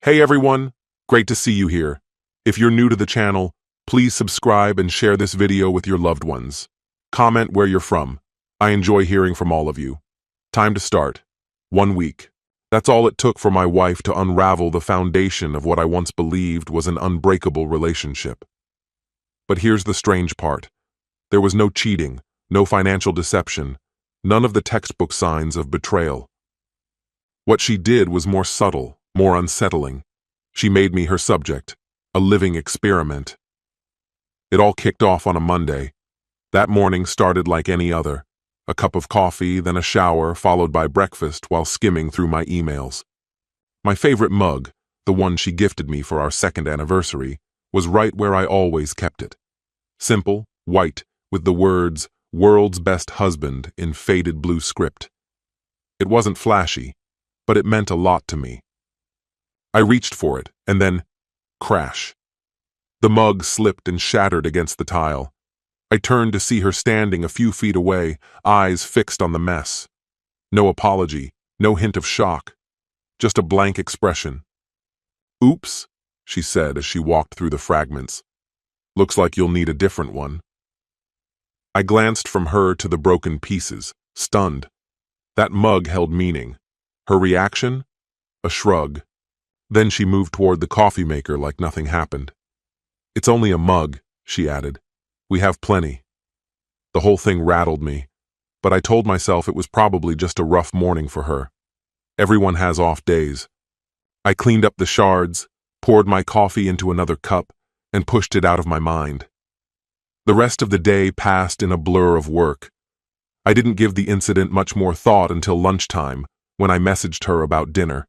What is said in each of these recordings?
Hey everyone, great to see you here. If you're new to the channel, please subscribe and share this video with your loved ones. Comment where you're from. I enjoy hearing from all of you. Time to start. 1 week. That's all it took for my wife to unravel the foundation of what I once believed was an unbreakable relationship. But here's the strange part. There was no cheating, no financial deception, none of the textbook signs of betrayal. What she did was more subtle, more unsettling. She made me her subject, a living experiment. It all kicked off on a Monday. That morning started like any other. A cup of coffee, then a shower, followed by breakfast while skimming through my emails. My favorite mug, the one she gifted me for our 2nd anniversary, was right where I always kept it. Simple, white, with the words, "World's Best Husband" in faded blue script. It wasn't flashy, but it meant a lot to me. I reached for it, and then, crash. The mug slipped and shattered against the tile. I turned to see her standing a few feet away, eyes fixed on the mess. No apology, no hint of shock, just a blank expression. "Oops," she said as she walked through the fragments. "Looks like you'll need a different one." I glanced from her to the broken pieces, stunned. That mug held meaning. Her reaction? A shrug. Then she moved toward the coffee maker like nothing happened. "It's only a mug," she added. "We have plenty." The whole thing rattled me, but I told myself it was probably just a rough morning for her. Everyone has off days. I cleaned up the shards, poured my coffee into another cup, and pushed it out of my mind. The rest of the day passed in a blur of work. I didn't give the incident much more thought until lunchtime, when I messaged her about dinner.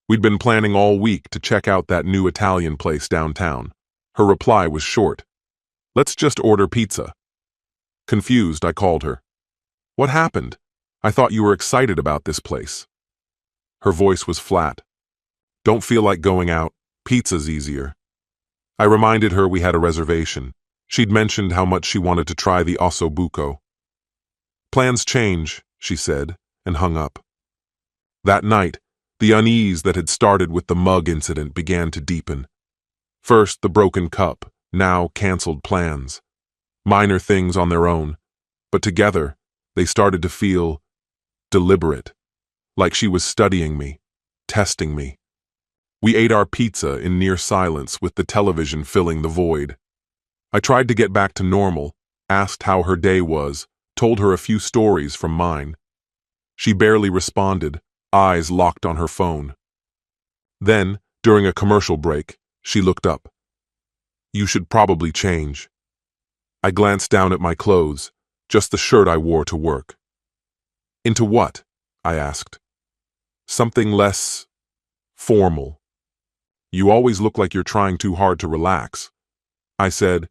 We'd been planning all week to check out that new Italian place downtown. Her reply was short. "Let's just order pizza." Confused, I called her. "What happened? I thought you were excited about this place." Her voice was flat. "Don't feel like going out. Pizza's easier." I reminded her we had a reservation. She'd mentioned how much she wanted to try the osso buco. "Plans change," she said, and hung up. That night, the unease that had started with the mug incident began to deepen. First, the broken cup, now canceled plans. Minor things on their own, but together, they started to feel deliberate, like she was studying me, testing me. We ate our pizza in near silence with the television filling the void. I tried to get back to normal, asked how her day was, told her a few stories from mine. She barely responded, eyes locked on her phone. Then, during a commercial break, she looked up. "You should probably change." I glanced down at my clothes, just the shirt I wore to work. "Into what?" I asked. "Something less formal." "You always look like you're trying too hard to relax." I said,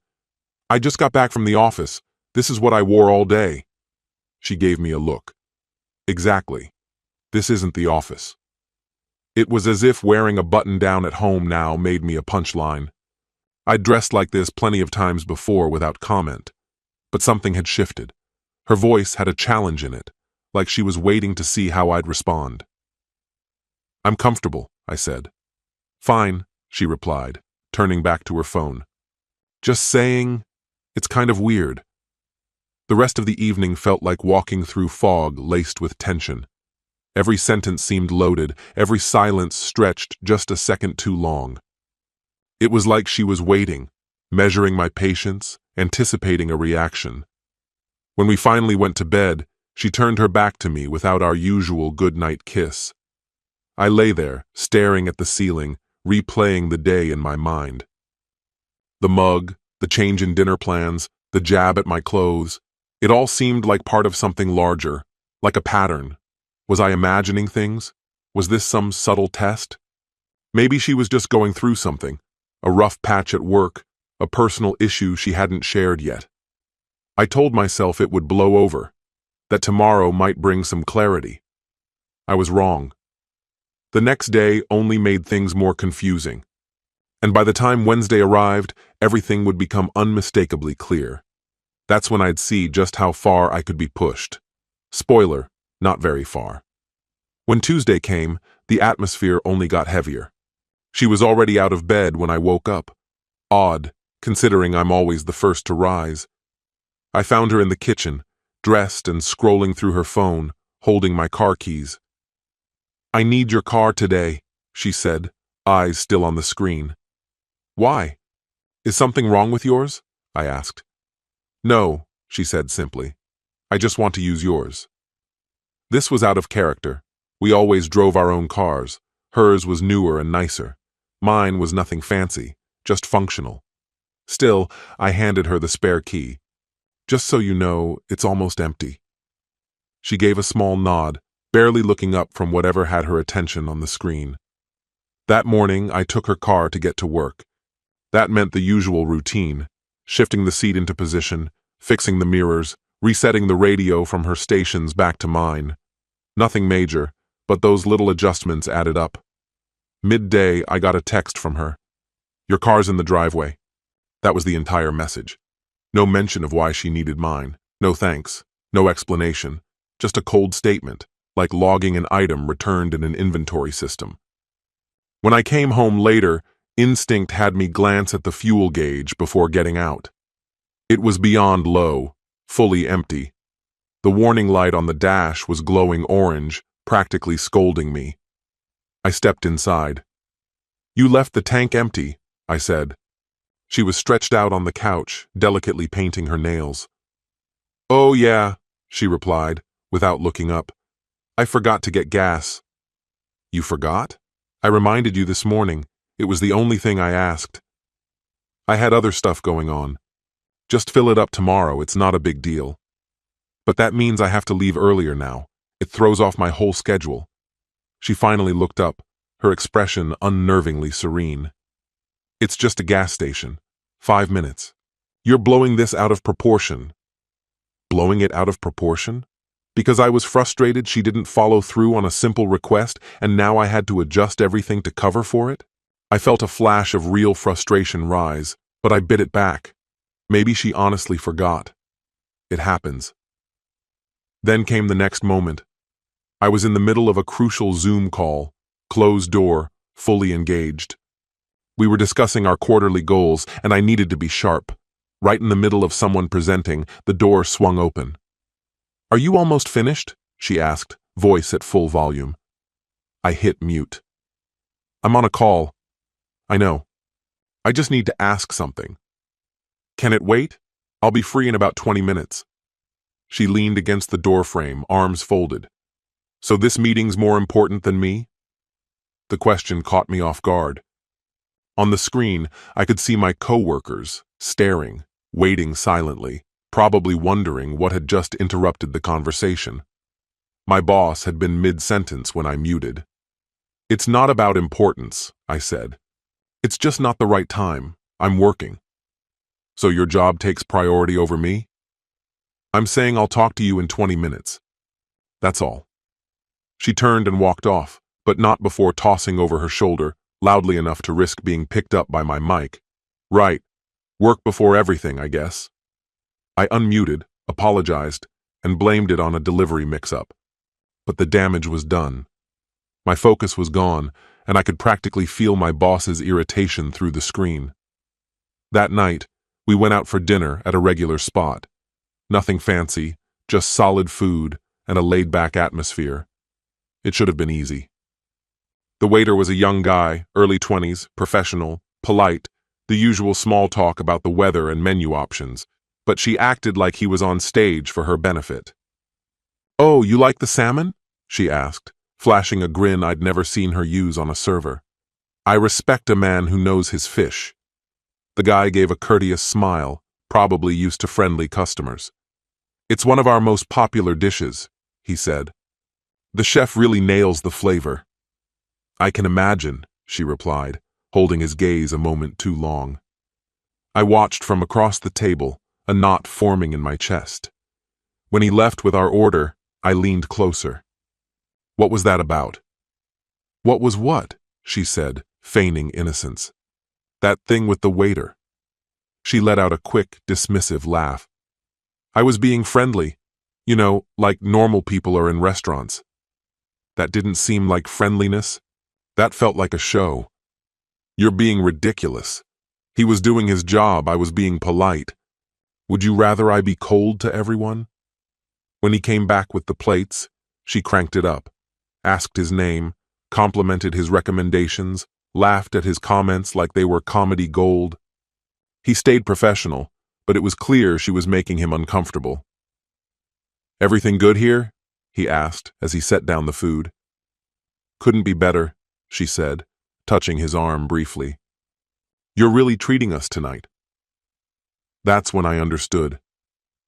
"I just got back from the office. This is what I wore all day." She gave me a look. "Exactly. This isn't the office." It was as if wearing a button-down at home now made me a punchline. I'd dressed like this plenty of times before without comment, but something had shifted. Her voice had a challenge in it, like she was waiting to see how I'd respond. "I'm comfortable," I said. "Fine," she replied, turning back to her phone. "Just saying, it's kind of weird." The rest of the evening felt like walking through fog laced with tension. Every sentence seemed loaded, every silence stretched just a second too long. It was like she was waiting, measuring my patience, anticipating a reaction. When we finally went to bed, she turned her back to me without our usual goodnight kiss. I lay there, staring at the ceiling, replaying the day in my mind. The mug, the change in dinner plans, the jab at my clothes, it all seemed like part of something larger, like a pattern. Was I imagining things? Was this some subtle test? Maybe she was just going through something, a rough patch at work, a personal issue she hadn't shared yet. I told myself it would blow over, that tomorrow might bring some clarity. I was wrong. The next day only made things more confusing. And by the time Wednesday arrived, everything would become unmistakably clear. That's when I'd see just how far I could be pushed. Spoiler, not very far. When Tuesday came, the atmosphere only got heavier. She was already out of bed when I woke up. Odd, considering I'm always the first to rise. I found her in the kitchen, dressed and scrolling through her phone, holding my car keys. "I need your car today," she said, eyes still on the screen. "Why? Is something wrong with yours?" I asked. "No," she said simply. "I just want to use yours." This was out of character. We always drove our own cars. Hers was newer and nicer. Mine was nothing fancy, just functional. Still, I handed her the spare key. "Just so you know, it's almost empty." She gave a small nod, barely looking up from whatever had her attention on the screen. That morning, I took her car to get to work. That meant the usual routine: shifting the seat into position, fixing the mirrors, resetting the radio from her stations back to mine. Nothing major, but those little adjustments added up. Midday, I got a text from her. "Your car's in the driveway." That was the entire message. No mention of why she needed mine. No thanks. No explanation. Just a cold statement, like logging an item returned in an inventory system. When I came home later, instinct had me glance at the fuel gauge before getting out. It was beyond low, fully empty. The warning light on the dash was glowing orange, practically scolding me. I stepped inside. "You left the tank empty," I said. She was stretched out on the couch, delicately painting her nails. "Oh yeah," she replied, without looking up. "I forgot to get gas." "You forgot? I reminded you this morning. It was the only thing I asked." "I had other stuff going on. Just fill it up tomorrow, it's not a big deal." "But that means I have to leave earlier now. It throws off my whole schedule." She finally looked up, her expression unnervingly serene. "It's just a gas station. 5 minutes. You're blowing this out of proportion." Blowing it out of proportion? Because I was frustrated she didn't follow through on a simple request and now I had to adjust everything to cover for it? I felt a flash of real frustration rise, but I bit it back. Maybe she honestly forgot. It happens. Then came the next moment. I was in the middle of a crucial Zoom call, closed door, fully engaged. We were discussing our quarterly goals, and I needed to be sharp. Right in the middle of someone presenting, the door swung open. "Are you almost finished?" she asked, voice at full volume. I hit mute. "I'm on a call." "I know. I just need to ask something." "Can it wait? I'll be free in about 20 minutes. She leaned against the doorframe, arms folded. "So this meeting's more important than me?" The question caught me off guard. On the screen, I could see my coworkers, staring, waiting silently, probably wondering what had just interrupted the conversation. My boss had been mid-sentence when I muted. "It's not about importance," I said. "It's just not the right time. I'm working." "So your job takes priority over me?" "I'm saying I'll talk to you in 20 minutes. That's all." She turned and walked off, but not before tossing over her shoulder, loudly enough to risk being picked up by my mic. "Right. Work before everything, I guess." I unmuted, apologized, and blamed it on a delivery mix-up. But the damage was done. My focus was gone, and I could practically feel my boss's irritation through the screen. That night, we went out for dinner at a regular spot. Nothing fancy, just solid food and a laid-back atmosphere. It should have been easy. The waiter was a young guy, early 20s, professional, polite, the usual small talk about the weather and menu options, but she acted like he was on stage for her benefit. "Oh, you like the salmon?" she asked, flashing a grin I'd never seen her use on a server. I respect a man who knows his fish. The guy gave a courteous smile, probably used to friendly customers. "It's one of our most popular dishes," he said. "The chef really nails the flavor." "I can imagine," she replied, holding his gaze a moment too long. I watched from across the table, a knot forming in my chest. When he left with our order, I leaned closer. "What was that about?" "What was what?" she said, feigning innocence. "That thing with the waiter." She let out a quick, dismissive laugh. "I was being friendly. You know, like normal people are in restaurants." That didn't seem like friendliness. That felt like a show. You're being ridiculous. He was doing his job, I was being polite. Would you rather I be cold to everyone? When he came back with the plates, she cranked it up, asked his name, complimented his recommendations, laughed at his comments like they were comedy gold. He stayed professional, but it was clear she was making him uncomfortable. Everything good here? He asked as he set down the food. Couldn't be better, she said, touching his arm briefly. You're really treating us tonight. That's when I understood.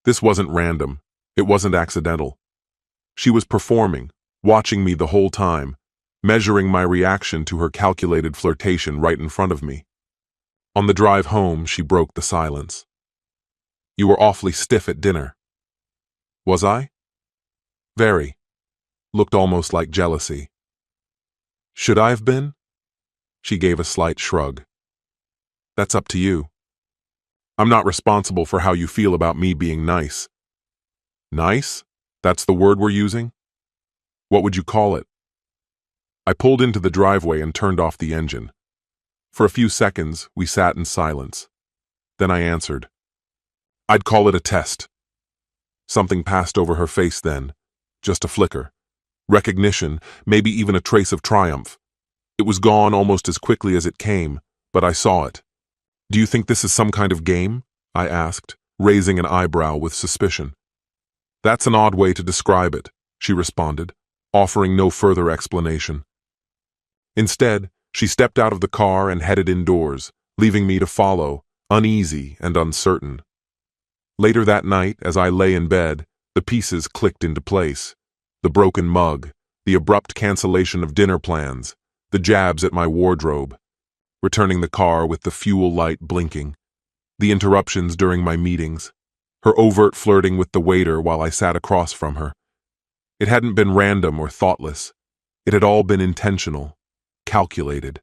This wasn't random. It wasn't accidental. She was performing, watching me the whole time, measuring my reaction to her calculated flirtation right in front of me. On the drive home, she broke the silence. You were awfully stiff at dinner. Was I? Very. Looked almost like jealousy. Should I have been? She gave a slight shrug. That's up to you. I'm not responsible for how you feel about me being nice. Nice? That's the word we're using? What would you call it? I pulled into the driveway and turned off the engine. For a few seconds, we sat in silence. Then I answered. I'd call it a test. Something passed over her face then, just a flicker. Recognition, maybe even a trace of triumph. It was gone almost as quickly as it came, but I saw it. Do you think this is some kind of game? I asked, raising an eyebrow with suspicion. That's an odd way to describe it, she responded, offering no further explanation. Instead, she stepped out of the car and headed indoors, leaving me to follow, uneasy and uncertain. Later that night, as I lay in bed, the pieces clicked into place. The broken mug, the abrupt cancellation of dinner plans, the jabs at my wardrobe, returning the car with the fuel light blinking, the interruptions during my meetings, her overt flirting with the waiter while I sat across from her. It hadn't been random or thoughtless. It had all been intentional, calculated.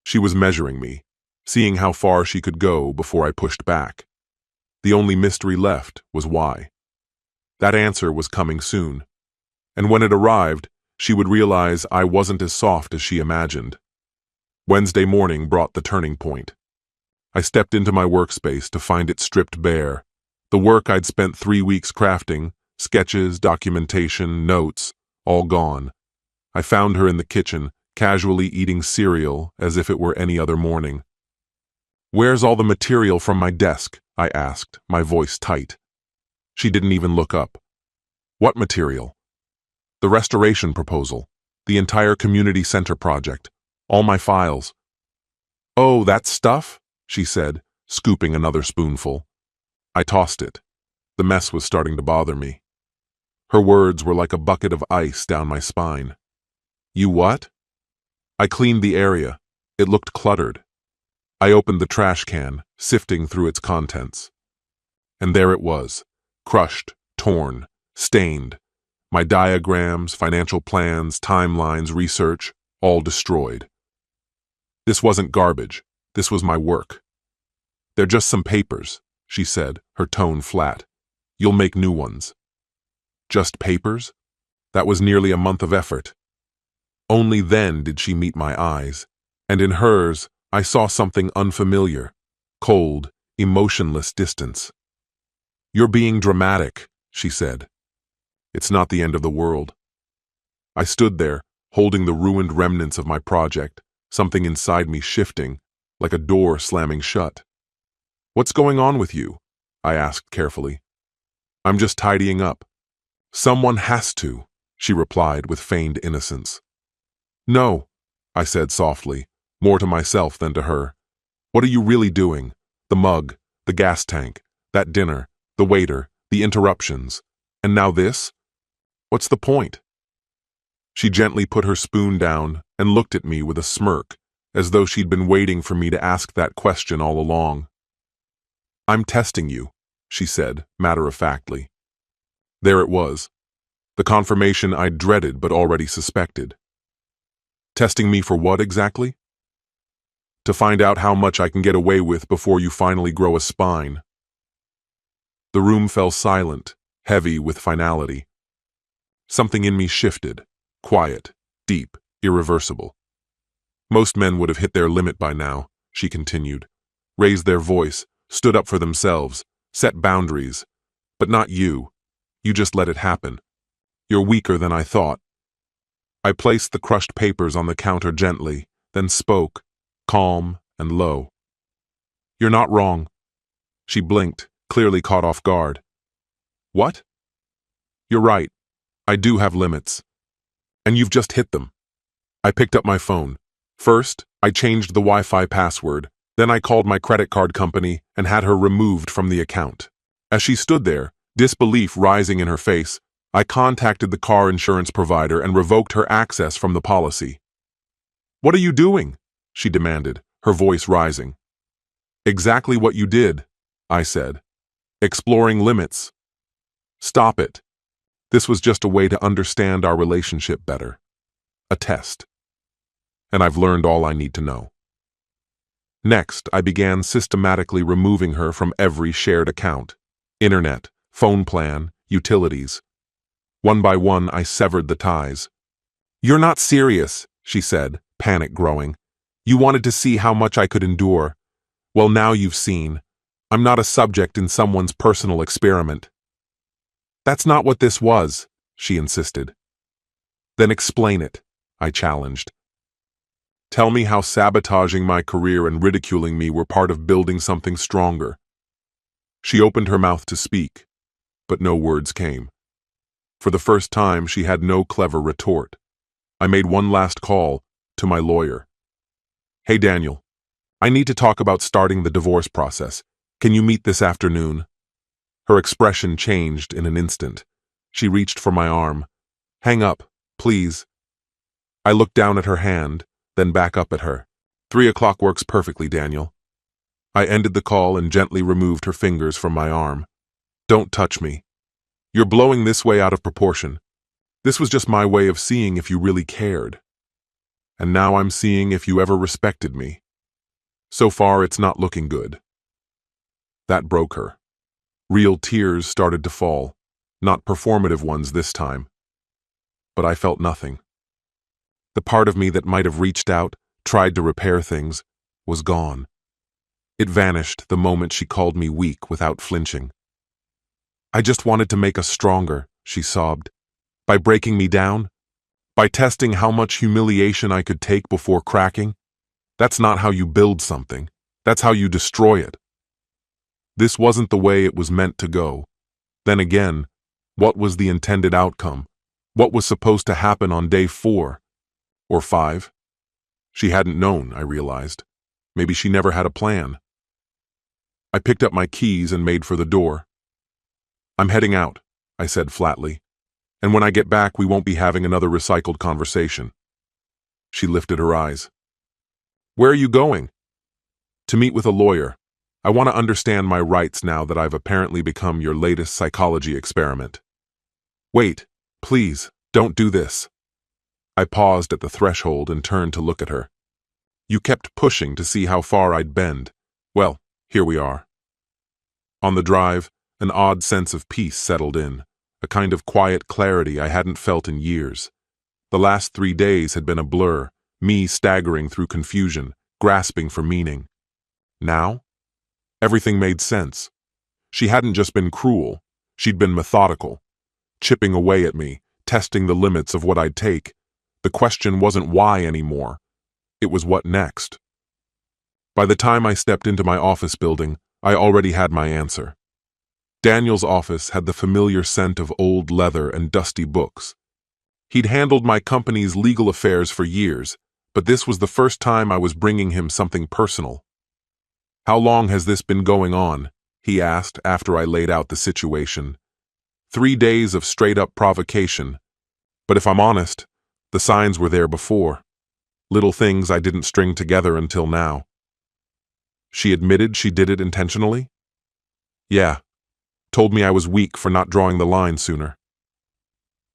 She was measuring me, seeing how far she could go before I pushed back. The only mystery left was why. That answer was coming soon, and when it arrived, she would realize I wasn't as soft as she imagined. Wednesday morning brought the turning point. I stepped into my workspace to find it stripped bare. The work I'd spent 3 weeks crafting, sketches, documentation, notes, all gone. I found her in the kitchen, casually eating cereal as if it were any other morning. Where's all the material from my desk? I asked, my voice tight. She didn't even look up. What material? The restoration proposal, the entire community center project, all my files. Oh, that stuff? She said, scooping another spoonful. I tossed it. The mess was starting to bother me. Her words were like a bucket of ice down my spine. You what? I cleaned the area. It looked cluttered. I opened the trash can, sifting through its contents. And there it was, crushed, torn, stained. My diagrams, financial plans, timelines, research, all destroyed. This wasn't garbage. This was my work. They're just some papers, she said, her tone flat. You'll make new ones. Just papers? That was nearly a month of effort. Only then did she meet my eyes, and in hers, I saw something unfamiliar, cold, emotionless distance. You're being dramatic, she said. It's not the end of the world. I stood there, holding the ruined remnants of my project, something inside me shifting, like a door slamming shut. What's going on with you? I asked carefully. I'm just tidying up. Someone has to, she replied with feigned innocence. No, I said softly, more to myself than to her. What are you really doing? The mug, the gas tank, that dinner, the waiter, the interruptions. And now this? What's the point? She gently put her spoon down and looked at me with a smirk, as though she'd been waiting for me to ask that question all along. I'm testing you, she said, matter-of-factly. There it was, the confirmation I'd dreaded but already suspected. Testing me for what exactly? To find out how much I can get away with before you finally grow a spine. The room fell silent, heavy with finality. Something in me shifted, quiet, deep, irreversible. Most men would have hit their limit by now, she continued. Raised their voice, stood up for themselves, set boundaries. But not you. You just let it happen. You're weaker than I thought. I placed the crushed papers on the counter gently, then spoke, calm and low. You're not wrong. She blinked, clearly caught off guard. What? You're right. I do have limits. And you've just hit them. I picked up my phone. First, I changed the Wi-Fi password. Then I called my credit card company and had her removed from the account. As she stood there, disbelief rising in her face, I contacted the car insurance provider and revoked her access from the policy. What are you doing? She demanded, her voice rising. Exactly what you did, I said. Exploring limits. Stop it. This was just a way to understand our relationship better. A test. And I've learned all I need to know. Next, I began systematically removing her from every shared account. Internet, phone plan, utilities. One by one, I severed the ties. You're not serious, she said, panic growing. You wanted to see how much I could endure. Well, now you've seen. I'm not a subject in someone's personal experiment. That's not what this was, she insisted. Then explain it, I challenged. Tell me how sabotaging my career and ridiculing me were part of building something stronger. She opened her mouth to speak, but no words came. For the first time, she had no clever retort. I made one last call to my lawyer. Hey, Daniel, I need to talk about starting the divorce process. Can you meet this afternoon? Her expression changed in an instant. She reached for my arm. Hang up, please. I looked down at her hand, then back up at her. 3 o'clock works perfectly, Daniel. I ended the call and gently removed her fingers from my arm. Don't touch me. You're blowing this way out of proportion. This was just my way of seeing if you really cared. And now I'm seeing if you ever respected me. So far, it's not looking good. That broke her. Real tears started to fall, not performative ones this time. But I felt nothing. The part of me that might have reached out, tried to repair things, was gone. It vanished the moment she called me weak without flinching. I just wanted to make us stronger, she sobbed. By breaking me down? By testing how much humiliation I could take before cracking? That's not how you build something. That's how you destroy it. This wasn't the way it was meant to go. Then again, what was the intended outcome? What was supposed to happen on day 4? Or 5? She hadn't known, I realized. Maybe she never had a plan. I picked up my keys and made for the door. I'm heading out, I said flatly. And when I get back, we won't be having another recycled conversation. She lifted her eyes. Where are you going? To meet with a lawyer. I want to understand my rights now that I've apparently become your latest psychology experiment. Wait, please, don't do this. I paused at the threshold and turned to look at her. You kept pushing to see how far I'd bend. Well, here we are. On the drive, an odd sense of peace settled in, a kind of quiet clarity I hadn't felt in years. The last 3 days had been a blur, me staggering through confusion, grasping for meaning. Now? Everything made sense. She hadn't just been cruel, she'd been methodical, chipping away at me, testing the limits of what I'd take. The question wasn't why anymore. It was what next. By the time I stepped into my office building, I already had my answer. Daniel's office had the familiar scent of old leather and dusty books. He'd handled my company's legal affairs for years, but this was the first time I was bringing him something personal. How long has this been going on? He asked after I laid out the situation. 3 days of straight-up provocation. But if I'm honest, the signs were there before. Little things I didn't string together until now. She admitted she did it intentionally? Yeah. Told me I was weak for not drawing the line sooner.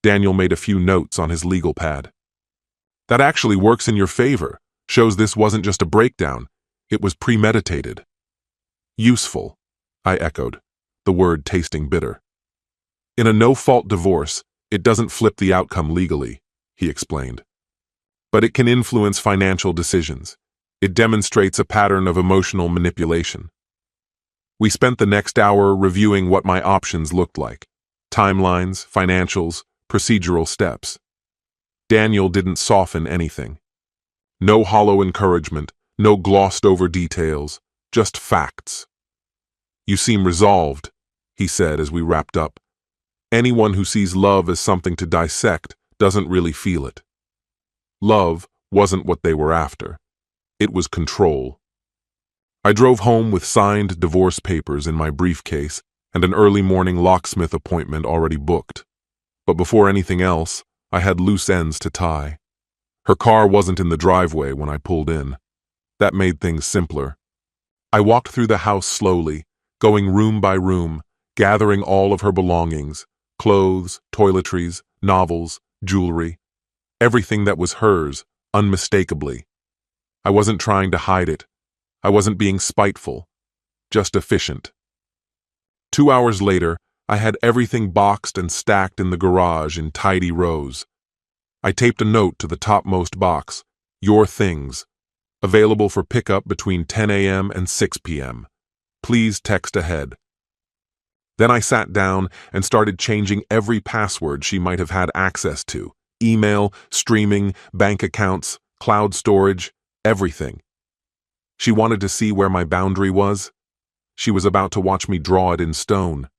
Daniel made a few notes on his legal pad. That actually works in your favor. Shows this wasn't just a breakdown. It was premeditated. Useful, I echoed, the word tasting bitter. In a no-fault divorce, it doesn't flip the outcome legally, he explained. but it can influence financial decisions. It demonstrates a pattern of emotional manipulation. We spent the next hour reviewing what my options looked like: timelines, financials, procedural steps. Daniel didn't soften anything. No hollow encouragement, no glossed-over details, just facts. "You seem resolved," he said as we wrapped up. "Anyone who sees love as something to dissect doesn't really feel it." Love wasn't what they were after. It was control. I drove home with signed divorce papers in my briefcase and an early morning locksmith appointment already booked. But before anything else, I had loose ends to tie. Her car wasn't in the driveway when I pulled in. That made things simpler. I walked through the house slowly, going room by room, gathering all of her belongings: clothes, toiletries, novels, jewelry. Everything that was hers, unmistakably. I wasn't trying to hide it. I wasn't being spiteful, just efficient. 2 hours later, I had everything boxed and stacked in the garage in tidy rows. I taped a note to the topmost box: "Your things. Available for pickup between 10 a.m. and 6 p.m. Please text ahead." Then I sat down and started changing every password she might have had access to: email, streaming, bank accounts, cloud storage, everything. She wanted to see where my boundary was. She was about to watch me draw it in stone.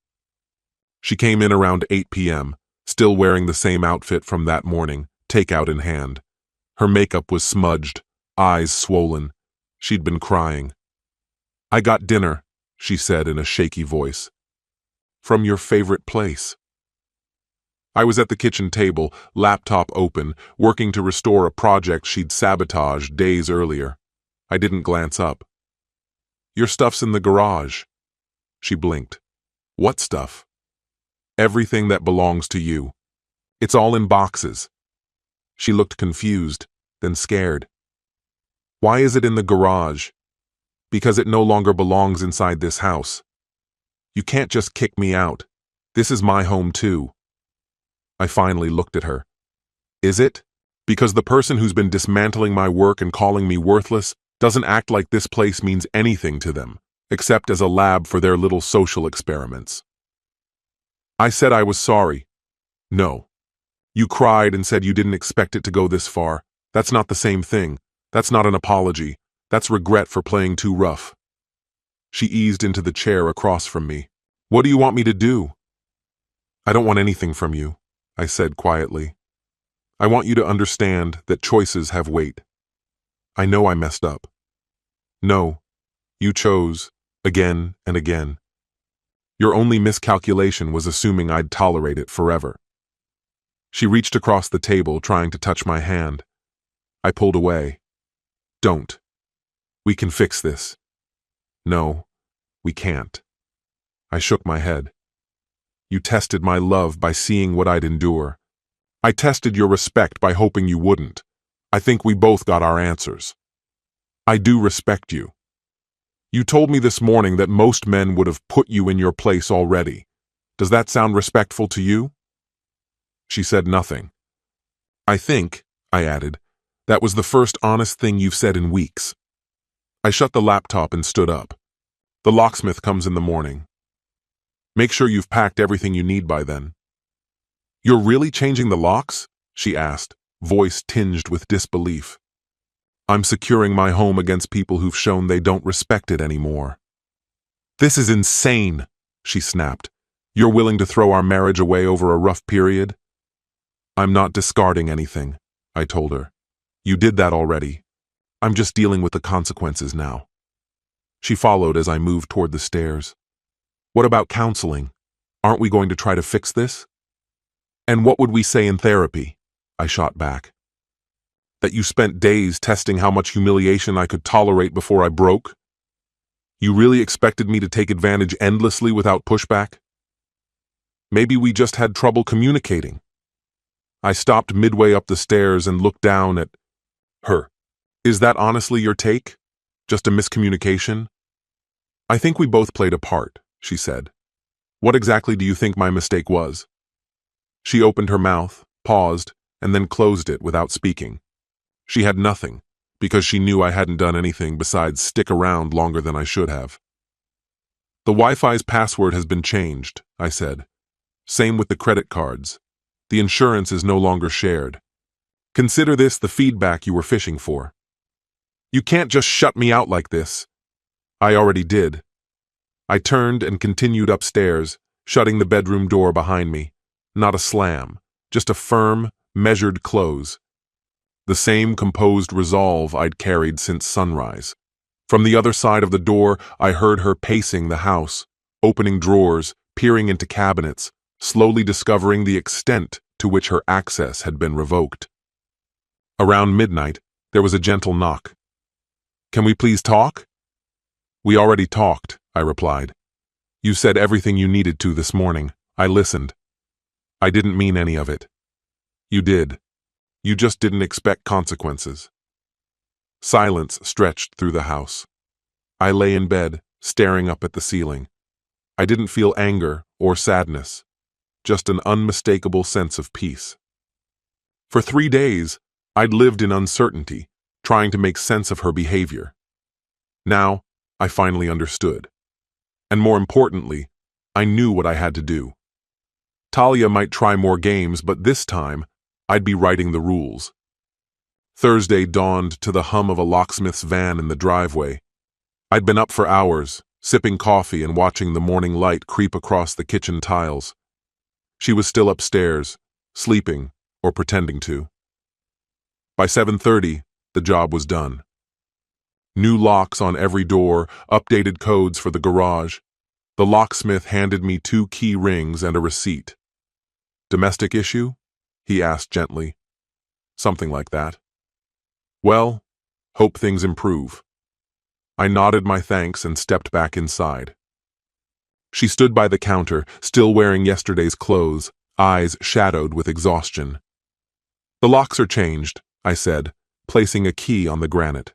She came in around 8 p.m., still wearing the same outfit from that morning, takeout in hand. Her makeup was smudged, eyes swollen. She'd been crying. "I got dinner," she said in a shaky voice. "From your favorite place." I was at the kitchen table, laptop open, working to restore a project she'd sabotaged days earlier. I didn't glance up. "Your stuff's in the garage." She blinked. "What stuff?" "Everything that belongs to you. It's all in boxes." She looked confused, then scared. "Why is it in the garage?" "Because it no longer belongs inside this house. You can't just kick me out. This is my home too." I finally looked at her. "Is it? Because the person who's been dismantling my work and calling me worthless doesn't act like this place means anything to them, except as a lab for their little social experiments." I said I was sorry. "No. You cried and said you didn't expect it to go this far. That's not the same thing. That's not an apology. That's regret for playing too rough." She eased into the chair across from me. "What do you want me to do?" "I don't want anything from you," I said quietly. "I want you to understand that choices have weight. I know I messed up. No, you chose, again and again. Your only miscalculation was assuming I'd tolerate it forever." She reached across the table, trying to touch my hand. I pulled away. "Don't. We can fix this." "No, we can't." I shook my head. "You tested my love by seeing what I'd endure. I tested your respect by hoping you wouldn't. I think we both got our answers. I do respect you. You told me this morning that most men would have put you in your place already. Does that sound respectful to you?" She said nothing. "I think," I added, "that was the first honest thing you've said in weeks." I shut the laptop and stood up. "The locksmith comes in the morning. Make sure you've packed everything you need by then." "You're really changing the locks?" she asked, voice tinged with disbelief. "I'm securing my home against people who've shown they don't respect it anymore." "This is insane," she snapped. "You're willing to throw our marriage away over a rough period?" "I'm not discarding anything," I told her. "You did that already. I'm just dealing with the consequences now." She followed as I moved toward the stairs. "What about counseling? Aren't we going to try to fix this?" "And what would we say in therapy?" I shot back. "That you spent days testing how much humiliation I could tolerate before I broke? You really expected me to take advantage endlessly without pushback? Maybe we just had trouble communicating." I stopped midway up the stairs and looked down at her. "Is that honestly your take? Just a miscommunication?" "I think we both played a part," she said. "What exactly do you think my mistake was?" She opened her mouth, paused, and then closed it without speaking. She had nothing, because she knew I hadn't done anything besides stick around longer than I should have. The Wi-Fi's password has been changed, I said. Same with the credit cards. The insurance is no longer shared. Consider this the feedback you were fishing for. You can't just shut me out like this. I already did. I turned and continued upstairs, shutting the bedroom door behind me. Not a slam, just a firm, measured close. The same composed resolve I'd carried since sunrise. From the other side of the door, I heard her pacing the house, opening drawers, peering into cabinets, slowly discovering the extent to which her access had been revoked. Around midnight, there was a gentle knock. "Can we please talk?" "We already talked," I replied. "You said everything you needed to this morning. I listened. I didn't mean any of it." "You did. You just didn't expect consequences." Silence stretched through the house. I lay in bed, staring up at the ceiling. I didn't feel anger or sadness, just an unmistakable sense of peace. For 3 days, I'd lived in uncertainty, trying to make sense of her behavior. Now, I finally understood. And more importantly, I knew what I had to do. Talia might try more games, but this time, I'd be writing the rules. Thursday dawned to the hum of a locksmith's van in the driveway. I'd been up for hours, sipping coffee and watching the morning light creep across the kitchen tiles. She was still upstairs, sleeping or pretending to. By 7:30, the job was done. New locks on every door, updated codes for the garage. The locksmith handed me 2 key rings and a receipt. "Domestic issue?" he asked gently. "Something like that." "Well, hope things improve." I nodded my thanks and stepped back inside. She stood by the counter, still wearing yesterday's clothes, eyes shadowed with exhaustion. "The locks are changed," I said, placing a key on the granite.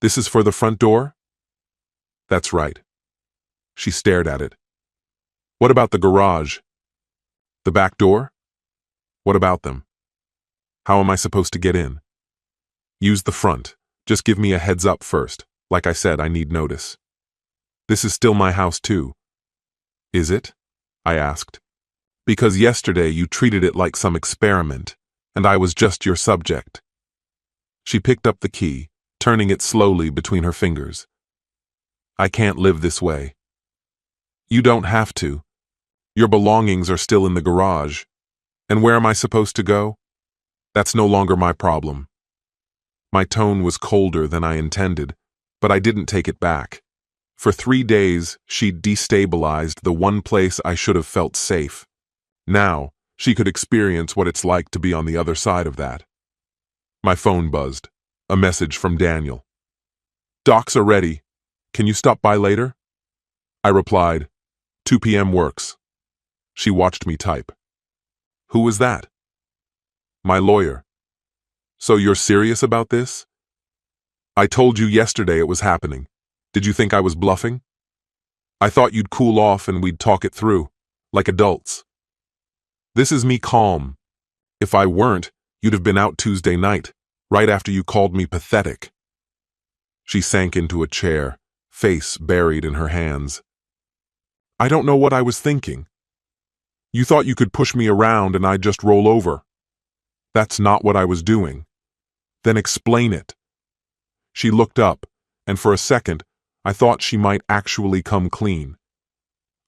"This is for the front door?" "That's right." She stared at it. "What about the garage? The back door? What about them? How am I supposed to get in?" "Use the front. Just give me a heads up first. Like I said, I need notice." "This is still my house too." "Is it?" I asked. "Because yesterday you treated it like some experiment, and I was just your subject." She picked up the key, turning it slowly between her fingers. "I can't live this way." "You don't have to. Your belongings are still in the garage. And where am I supposed to go? That's no longer my problem." My tone was colder than I intended, but I didn't take it back. For 3 days, she'd destabilized the one place I should have felt safe. Now, she could experience what it's like to be on the other side of that. My phone buzzed. A message from Daniel. "Docs are ready. Can you stop by later?" I replied, 2 p.m. works." She watched me type. "Who was that?" "My lawyer." "So you're serious about this?" "I told you yesterday it was happening. Did you think I was bluffing?" "I thought you'd cool off and we'd talk it through, like adults." "This is me calm. If I weren't, you'd have been out Tuesday night, right after you called me pathetic." She sank into a chair, face buried in her hands. "I don't know what I was thinking. You thought you could push me around and I'd just roll over. That's not what I was doing." "Then explain it." She looked up, and for a second, I thought she might actually come clean.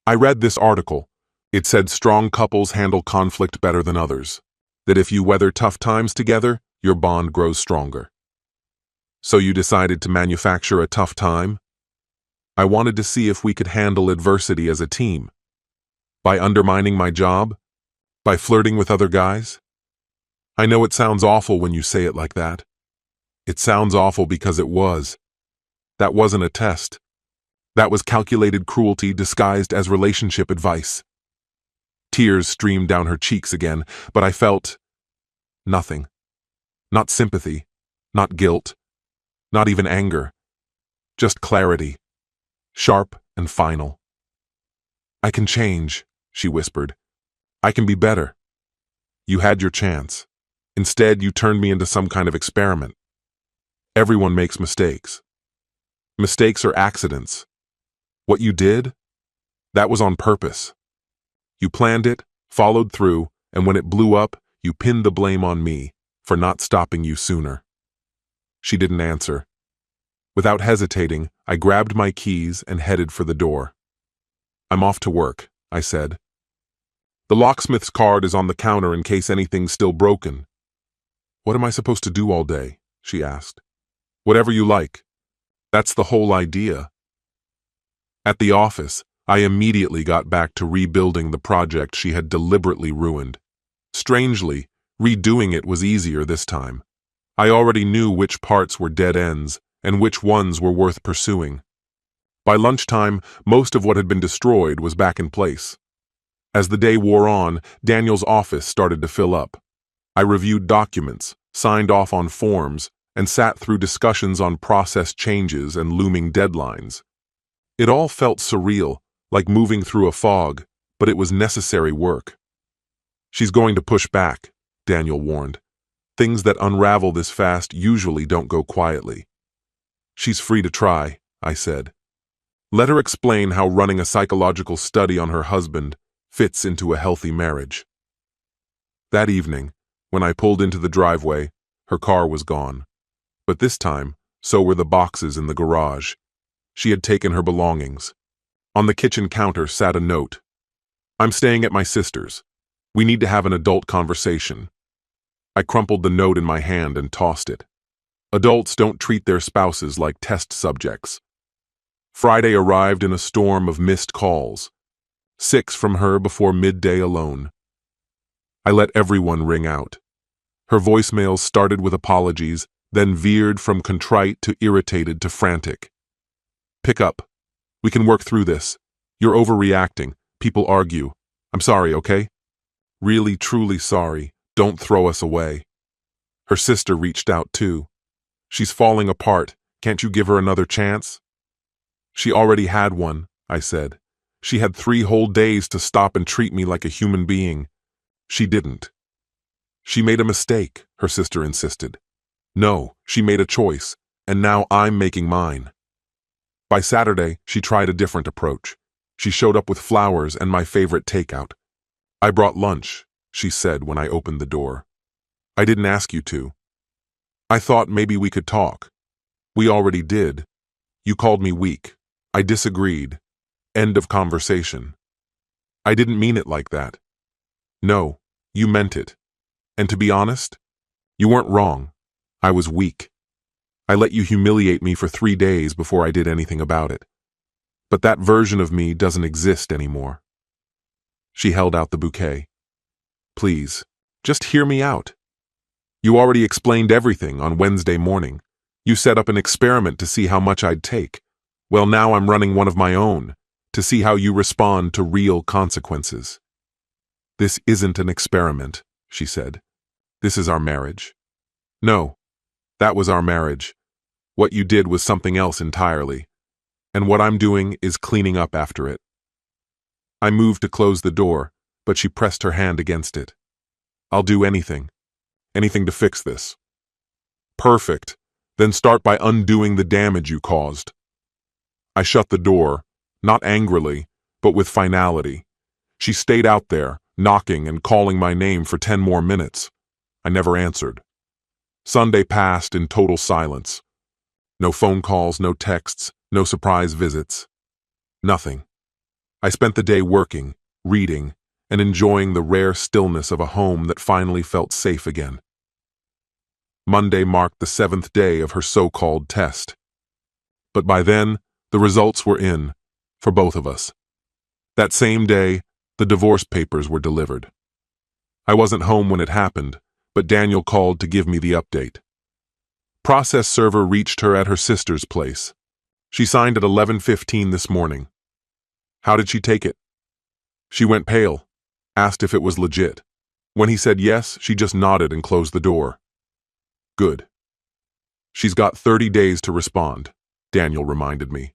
"I read this article. It said strong couples handle conflict better than others. That if you weather tough times together, your bond grows stronger." "So you decided to manufacture a tough time?" "I wanted to see if we could handle adversity as a team." "By undermining my job? By flirting with other guys?" "I know it sounds awful when you say it like that. It sounds awful because it was. That wasn't a test. That was calculated cruelty disguised as relationship advice." Tears streamed down her cheeks again, but I felt nothing. Not sympathy, not guilt, not even anger. Just clarity, sharp and final. "I can change," she whispered. "I can be better. You had your chance. Instead, you turned me into some kind of experiment. Everyone makes mistakes. Mistakes are accidents. What you did? That was on purpose. You planned it, followed through, and when it blew up, you pinned the blame on me for not stopping you sooner. She didn't answer. Without hesitating, I grabbed my keys and headed for the door. I'm off to work, I said. The locksmith's card is on the counter in case anything's still broken. What am I supposed to do all day? She asked. Whatever you like. That's the whole idea. At the office, I immediately got back to rebuilding the project she had deliberately ruined. Strangely, redoing it was easier this time. I already knew which parts were dead ends and which ones were worth pursuing. By lunchtime, most of what had been destroyed was back in place. As the day wore on, Daniel's office started to fill up. I reviewed documents, signed off on forms, and sat through discussions on process changes and looming deadlines. It all felt surreal, like moving through a fog, but it was necessary work. She's going to push back, Daniel warned. Things that unravel this fast usually don't go quietly. She's free to try, I said. Let her explain how running a psychological study on her husband fits into a healthy marriage. That evening, when I pulled into the driveway, her car was gone. But this time, so were the boxes in the garage. She had taken her belongings. On the kitchen counter sat a note. I'm staying at my sister's. We need to have an adult conversation. I crumpled the note in my hand and tossed it. Adults don't treat their spouses like test subjects. Friday arrived in a storm of missed calls. 6 from her before midday alone. I let everyone ring out. Her voicemails started with apologies, then veered from contrite to irritated to frantic. Pick up. We can work through this. You're overreacting. People argue. I'm sorry, okay? Really, truly sorry. Don't throw us away. Her sister reached out too. She's falling apart. Can't you give her another chance? She already had one, I said. She had 3 whole days to stop and treat me like a human being. She didn't. She made a mistake, her sister insisted. No, she made a choice, and now I'm making mine. By Saturday, she tried a different approach. She showed up with flowers and my favorite takeout. I brought lunch, she said when I opened the door. I didn't ask you to. I thought maybe we could talk. We already did. You called me weak. I disagreed. End of conversation. I didn't mean it like that. No, you meant it. And to be honest, you weren't wrong. I was weak. I let you humiliate me for 3 days before I did anything about it. But that version of me doesn't exist anymore. She held out the bouquet. Please, just hear me out. You already explained everything on Wednesday morning. You set up an experiment to see how much I'd take. Well, now I'm running one of my own, to see how you respond to real consequences. This isn't an experiment, she said. This is our marriage. No, that was our marriage. What you did was something else entirely. And what I'm doing is cleaning up after it. I moved to close the door, but she pressed her hand against it. I'll do anything. Anything to fix this. Perfect. Then start by undoing the damage you caused. I shut the door, not angrily, but with finality. She stayed out there, knocking and calling my name for 10 more minutes. I never answered. Sunday passed in total silence. No phone calls, no texts, no surprise visits. Nothing. I spent the day working, reading, and enjoying the rare stillness of a home that finally felt safe again. Monday marked the 7th day of her so-called test. But by then, the results were in, for both of us. That same day, the divorce papers were delivered. I wasn't home when it happened, but Daniel called to give me the update. Process server reached her at her sister's place. She signed at 11:15 this morning. How did she take it? She went pale, asked if it was legit. When he said yes, she just nodded and closed the door. Good. She's got 30 days to respond, Daniel reminded me.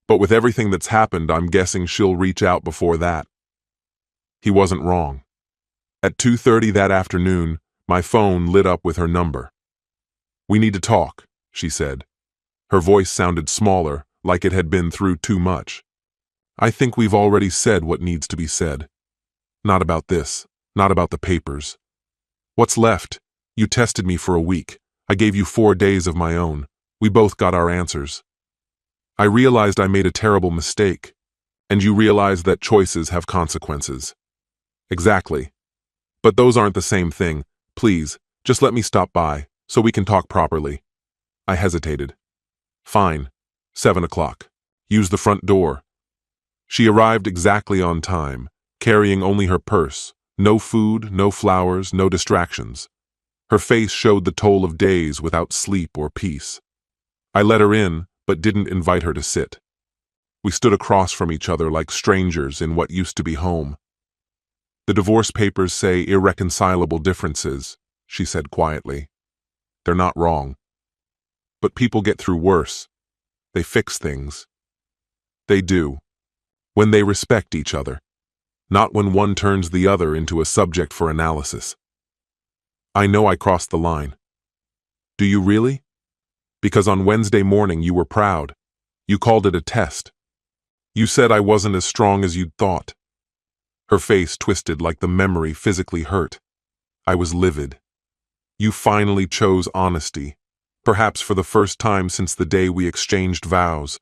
But with everything that's happened, I'm guessing she'll reach out before that. He wasn't wrong. At 2:30 that afternoon, My phone lit up with her number. "We need to talk," she said. Her voice sounded smaller, like it had been through too much. "I think we've already said what needs to be said. Not about this, not about the papers. What's left? You tested me for a week. I gave you 4 days of my own. We both got our answers. I realized I made a terrible mistake. And you realize that choices have consequences." "Exactly. But those aren't the same thing. Please, just let me stop by, so we can talk properly." I hesitated. "Fine. 7 o'clock. Use the front door." She arrived exactly on time, carrying only her purse. No food, no flowers, no distractions. Her face showed the toll of days without sleep or peace. I let her in, but didn't invite her to sit. We stood across from each other like strangers in what used to be home. "The divorce papers say irreconcilable differences," she said quietly. "They're not wrong. But people get through worse. They fix things. They do. When they respect each other. Not when one turns the other into a subject for analysis." "I know I crossed the line." "Do you really? Because on Wednesday morning you were proud. You called it a test. You said I wasn't as strong as you'd thought." Her face twisted like the memory physically hurt. I was livid. "You finally chose honesty, perhaps for the first time since the day we exchanged vows.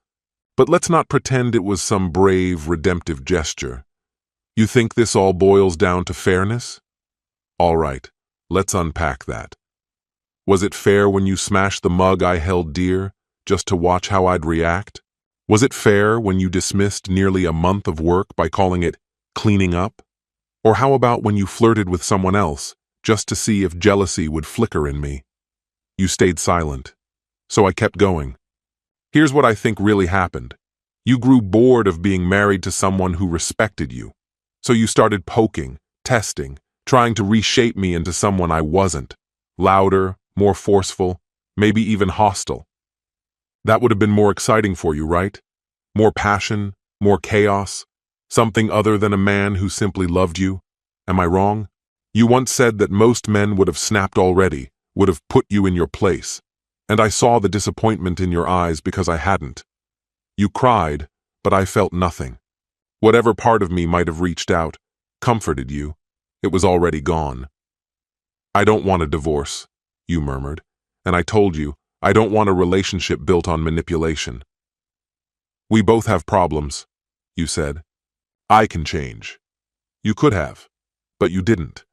But let's not pretend it was some brave, redemptive gesture. You think this all boils down to fairness? All right, let's unpack that. Was it fair when you smashed the mug I held dear, just to watch how I'd react? Was it fair when you dismissed nearly a month of work by calling it cleaning up? Or how about when you flirted with someone else, just to see if jealousy would flicker in me? You stayed silent, so I kept going. Here's what I think really happened. You grew bored of being married to someone who respected you. So you started poking, testing, trying to reshape me into someone I wasn't. Louder, more forceful, maybe even hostile. That would have been more exciting for you, right? More passion, more chaos, something other than a man who simply loved you. Am I wrong? You once said that most men would have snapped already, would have put you in your place. And I saw the disappointment in your eyes because I hadn't. You cried, but I felt nothing. Whatever part of me might have reached out, comforted you, it was already gone. "I don't want a divorce," you murmured, and I told you, I don't want a relationship built on manipulation. "We both have problems," you said. "I can change." You could have, but you didn't.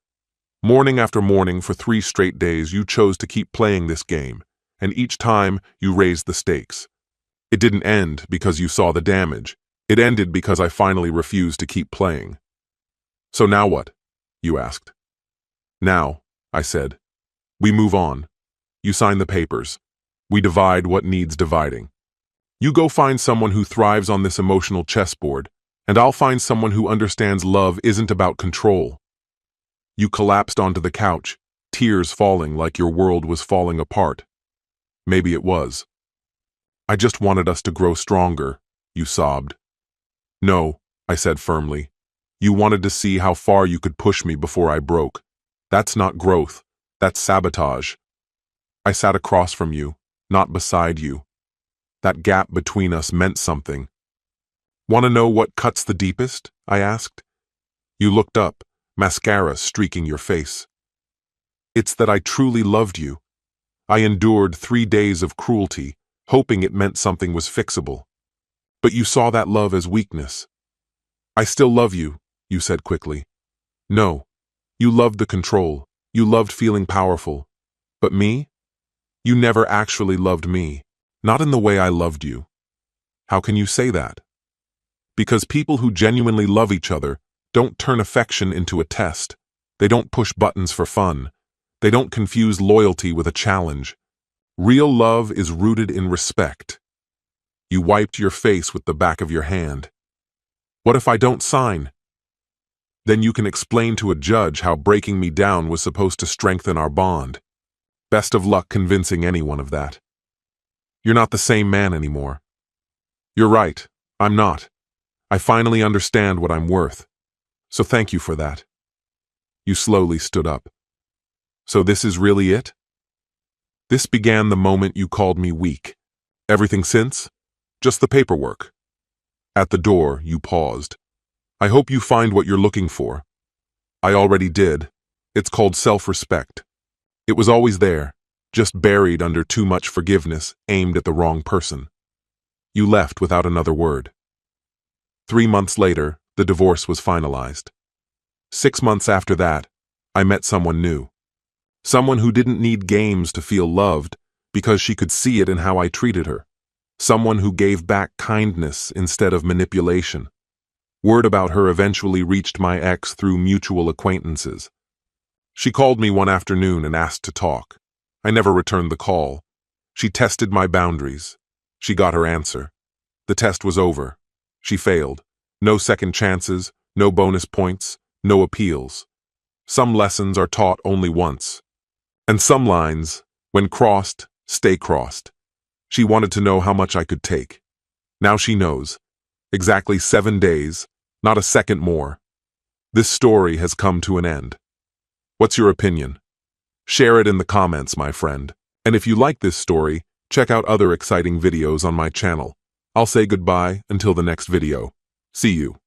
Morning after morning for 3 straight days you chose to keep playing this game, and each time you raised the stakes. It didn't end because you saw the damage. It ended because I finally refused to keep playing. "So now what?" you asked. "Now," I said, "we move on. You sign the papers. We divide what needs dividing. You go find someone who thrives on this emotional chessboard, and I'll find someone who understands love isn't about control." You collapsed onto the couch, tears falling like your world was falling apart. Maybe it was. "I just wanted us to grow stronger," you sobbed. "No," I said firmly. "You wanted to see how far you could push me before I broke. That's not growth. That's sabotage." I sat across from you, not beside you. That gap between us meant something. "Want to know what cuts the deepest?" I asked. You looked up, mascara streaking your face. "It's that I truly loved you. I endured 3 days of cruelty, hoping it meant something was fixable. But you saw that love as weakness." "I still love you," you said quickly. "No, you loved the control. You loved feeling powerful. But me? You never actually loved me. Not in the way I loved you." "How can you say that?" "Because people who genuinely love each other don't turn affection into a test. They don't push buttons for fun. They don't confuse loyalty with a challenge. Real love is rooted in respect." You wiped your face with the back of your hand. "What if I don't sign?" "Then you can explain to a judge how breaking me down was supposed to strengthen our bond. Best of luck convincing anyone of that. You're not the same man anymore." "You're right, I'm not. I finally understand what I'm worth. So thank you for that." You slowly stood up. So this is really it? This began the moment you called me weak. Everything since? Just the paperwork. At the door, you paused. I hope you find what you're looking for. I already did. It's called self-respect. It was always there, just buried under too much forgiveness aimed at the wrong person. You left without another word. 3 months later, the divorce was finalized. 6 months after that, I met someone new. Someone who didn't need games to feel loved because she could see it in how I treated her. Someone who gave back kindness instead of manipulation. Word about her eventually reached my ex through mutual acquaintances. She called me one afternoon and asked to talk. I never returned the call. She tested my boundaries. She got her answer. The test was over. She failed. No second chances, no bonus points, no appeals. Some lessons are taught only once. And some lines, when crossed, stay crossed. She wanted to know how much I could take. Now she knows. Exactly 7 days, not a second more. This story has come to an end. What's your opinion? Share it in the comments, my friend. And if you like this story, check out other exciting videos on my channel. I'll say goodbye until the next video. See you.